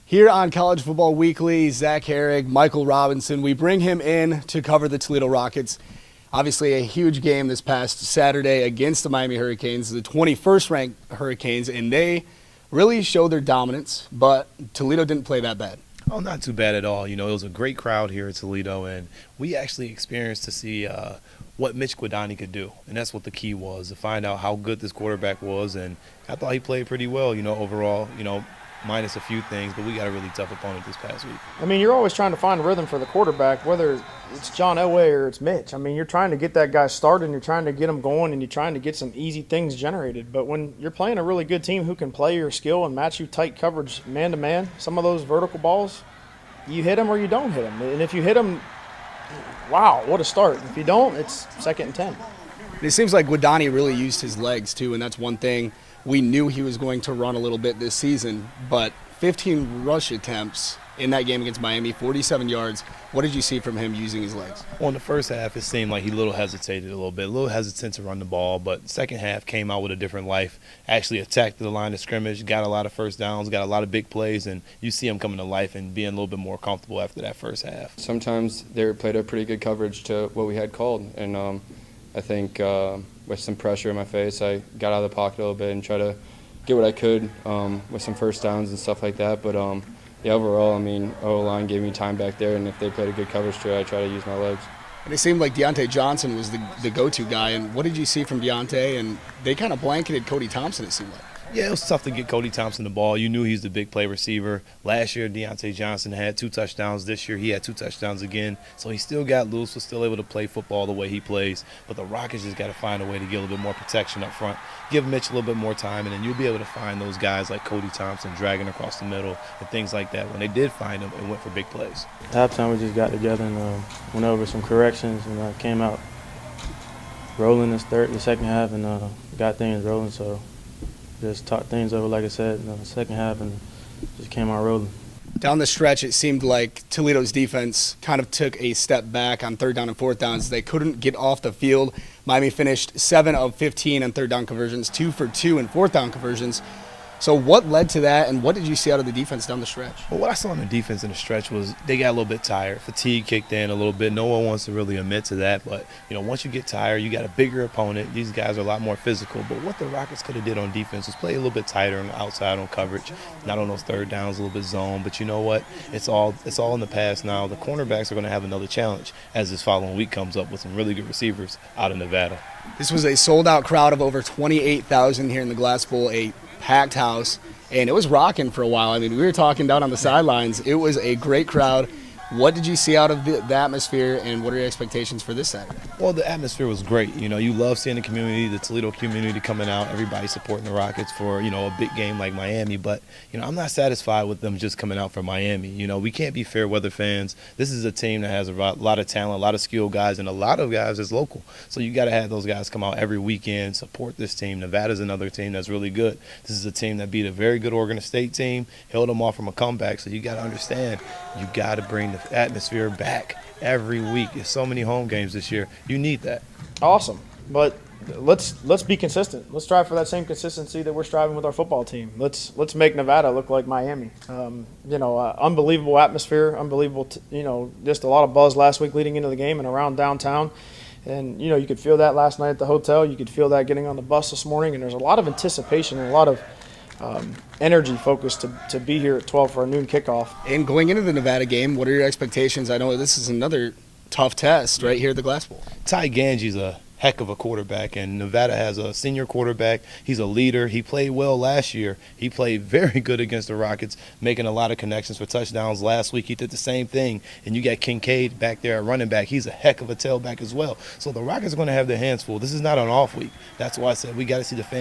Here on College Football Weekly, Zach Harig, Michael Robinson, we bring him in to cover the Toledo Rockets. Obviously a huge game this past Saturday against the Miami Hurricanes, the 21st ranked Hurricanes, and they really showed their dominance, but Toledo didn't play that bad. Oh, not too bad at all. You know, it was a great crowd here at Toledo, and we actually experienced to see what Mitch Guadagni could do, and that's what the key was, to find out how good this quarterback was, and I thought he played pretty well, overall, minus a few things, but we got a really tough opponent this past week. I mean, you're always trying to find rhythm for the quarterback, whether it's John Elway or it's Mitch. I mean, you're trying to get that guy started, and you're trying to get him going, and you're trying to get some easy things generated. But when you're playing a really good team who can play your skill and match you tight coverage man-to-man, some of those vertical balls, you hit them or you don't hit them. And if you hit them, wow, what a start. If you don't, it's 2nd and 10. It seems like Guadagni really used his legs too, and that's one thing. We knew he was going to run a little bit this season, but 15 rush attempts in that game against Miami, 47 yards. What did you see from him using his legs? Well, in the first half, it seemed like he hesitated a little hesitant to run the ball, but second half came out with a different life, actually attacked the line of scrimmage, got a lot of first downs, got a lot of big plays, and you see him coming to life and being a little bit more comfortable after that first half. Sometimes they played a pretty good coverage to what we had called, and I think with some pressure in my face, I got out of the pocket a little bit and tried to get what I could with some first downs and stuff like that. But yeah, overall, I mean, O-line gave me time back there, and if they played a good coverage to it, I try to use my legs. And it seemed like Deontay Johnson was the go-to guy. And what did you see from Deontay? And they kind of blanketed Cody Thompson, it seemed like. Yeah, it was tough to get Cody Thompson the ball. You knew he's the big play receiver. Last year, Deontay Johnson had 2 touchdowns. This year, he had 2 touchdowns again. So he still got loose, was still able to play football the way he plays. But the Rockets just got to find a way to get a little bit more protection up front, give Mitch a little bit more time, and then you'll be able to find those guys like Cody Thompson dragging across the middle and things like that. When they did find him, it went for big plays. Halftime, we just got together and went over some corrections and came out rolling the second half and got things rolling. So just talked things over, like I said, in the second half, and just came out rolling. Down the stretch, it seemed like Toledo's defense kind of took a step back on 3rd down and 4th downs. They couldn't get off the field. Miami finished 7 of 15 on 3rd down conversions, 2 for 2 in 4th down conversions. So what led to that, and what did you see out of the defense down the stretch? Well, what I saw in the defense in the stretch was they got a little bit tired. Fatigue kicked in a little bit. No one wants to really admit to that, but once you get tired, you got a bigger opponent. These guys are a lot more physical. But what the Rockets could have did on defense was play a little bit tighter on the outside on coverage, not on those 3rd downs, a little bit zone. But you know what? It's all in the past now. The cornerbacks are going to have another challenge as this following week comes up with some really good receivers out of Nevada. This was a sold-out crowd of over 28,000 here in the Glass Bowl, a packed house, and it was rocking for a while. I mean, we were talking down on the sidelines. It was a great crowd. What did you see out of the atmosphere, and what are your expectations for this Saturday? Well, the atmosphere was great. You love seeing the community, the Toledo community coming out, everybody supporting the Rockets for, a big game like Miami. But, I'm not satisfied with them just coming out for Miami. We can't be fair weather fans. This is a team that has a lot of talent, a lot of skilled guys, and a lot of guys that's local. So you got to have those guys come out every weekend, support this team. Nevada's another team that's really good. This is a team that beat a very good Oregon State team, held them off from a comeback. So you got to understand, you got to bring the atmosphere back every week. There's so many home games this year. You need that. Awesome. But let's be consistent. Let's strive for that same consistency that we're striving with our football team. Let's make Nevada look like Miami. Unbelievable atmosphere, unbelievable, just a lot of buzz last week leading into the game and around downtown. And, you could feel that last night at the hotel. You could feel that getting on the bus this morning. And there's a lot of anticipation and a lot of energy focused to be here at 12 for a noon kickoff. And going into the Nevada game, what are your expectations? I know this is another tough test right here at the Glass Bowl. Ty Ganji's a heck of a quarterback, and Nevada has a senior quarterback. He's a leader. He played well last year. He played very good against the Rockets, making a lot of connections for touchdowns. Last week he did the same thing, and you got Kincaid back there at running back. He's a heck of a tailback as well. So the Rockets are going to have their hands full. This is not an off week. That's why I said we got to see the fans.